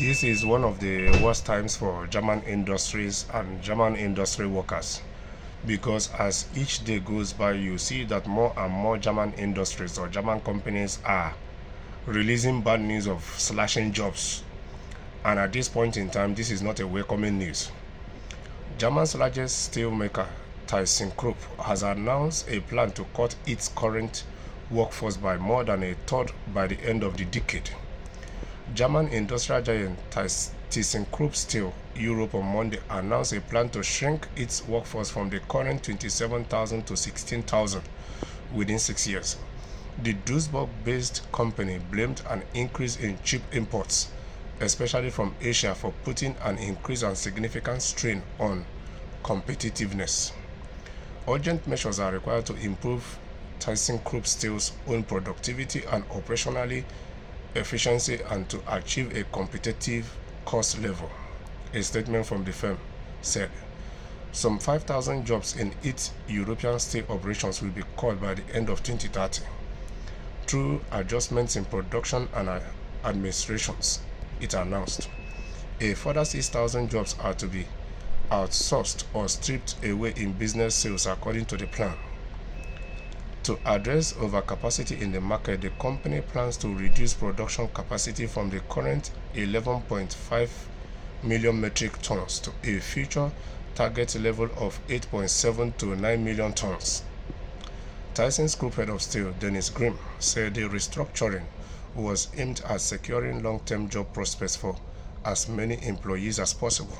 This is one of the worst times for German industries and German industry workers, because as each day goes by, you see that more and more German industries or German companies are releasing bad news of slashing jobs. And at this point in time, this is not a welcoming news. Germany's largest steel maker, ThyssenKrupp, has announced a plan to cut its current workforce by more than a third by the end of the decade. German industrial giant ThyssenKrupp Steel Europe on Monday announced a plan to shrink its workforce from the current 27,000 to 16,000 within 6 years. The Duisburg-based company blamed an increase in chip imports, especially from Asia, for putting an increased and significant strain on competitiveness. Urgent measures are required to improve ThyssenKrupp Steel's own productivity and operationally efficiency and to achieve a competitive cost level, a statement from the firm said. Some 5,000 jobs in its European steel operations will be cut by the end of 2030 through adjustments in production and administrations, it announced. A further 6,000 jobs are to be outsourced or stripped away in business sales according to the plan. To address overcapacity in the market, the company plans to reduce production capacity from the current 11.5 million metric tons to a future target level of 8.7 to 9 million tons. ThyssenKrupp head of steel, Dennis Grimm, said the restructuring was aimed at securing long-term job prospects for as many employees as possible.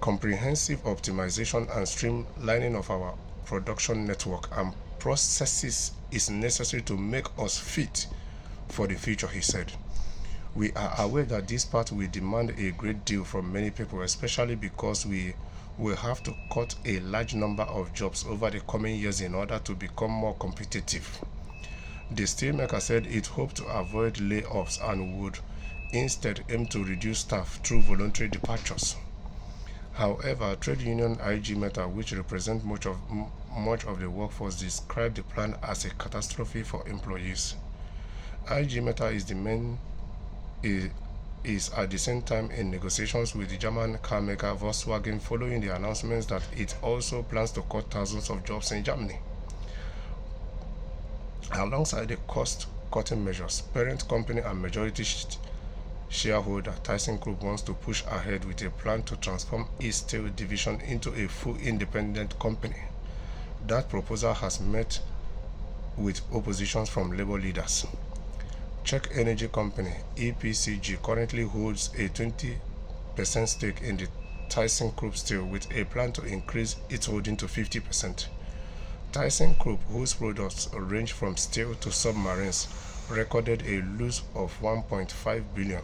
Comprehensive optimization and streamlining of our production network and processes is necessary to make us fit for the future, he said. We are aware that this part will demand a great deal from many people, especially because we will have to cut a large number of jobs over the coming years in order to become more competitive. The steelmaker said it hoped to avoid layoffs and would instead aim to reduce staff through voluntary departures. However, trade union IG Metall, which represents much of the workforce, described the plan as a catastrophe for employees. IG Metall is at the same time in negotiations with the German car maker Volkswagen following the announcements that it also plans to cut thousands of jobs in Germany. Alongside the cost-cutting measures, parent company and majority shareholder ThyssenKrupp wants to push ahead with a plan to transform its steel division into a full independent company. That proposal has met with oppositions from labor leaders. Czech energy company EPCG currently holds a 20% stake in the ThyssenKrupp Steel, with a plan to increase its holding to 50%. ThyssenKrupp, whose products range from steel to submarines, recorded a loss of 1.5 billion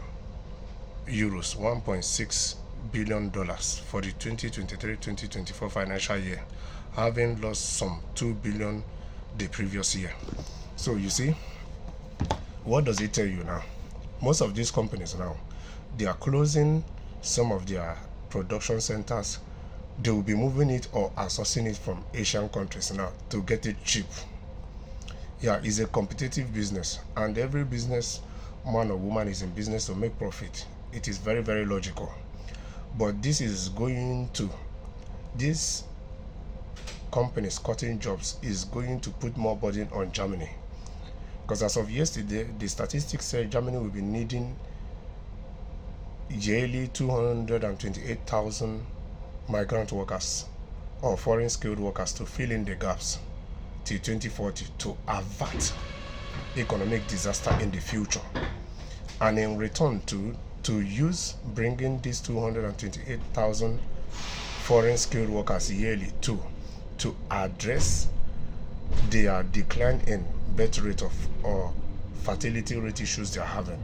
euros, $1.6 billion for the 2023-2024 financial year, having lost some 2 billion the previous year. So you see, what does it tell you now? Most of these companies now, they are closing some of their production centers. They will be moving it or outsourcing it from Asian countries now to get it cheap. Yeah, it's a competitive business, and every business man or woman is in business to make profit. It is very, very logical. But this companies cutting jobs is going to put more burden on Germany. Because as of yesterday, the statistics say Germany will be needing yearly 228,000 migrant workers or foreign skilled workers to fill in the gaps till 2040 to avert economic disaster in the future. And in return to use bringing these 228,000 foreign skilled workers yearly to address their decline in birth rate or fertility rate issues they are having.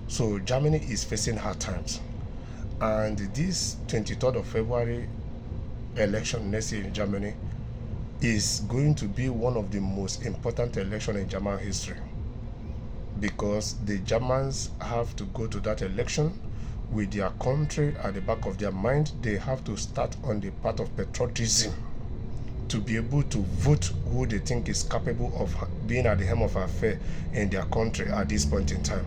So Germany is facing hard times, and this 23rd of February election next year in Germany is going to be one of the most important elections in German history, because the Germans have to go to that election with their country at the back of their mind. They have to start on the path of patriotism to be able to vote who they think is capable of being at the helm of affairs in their country at this point in time.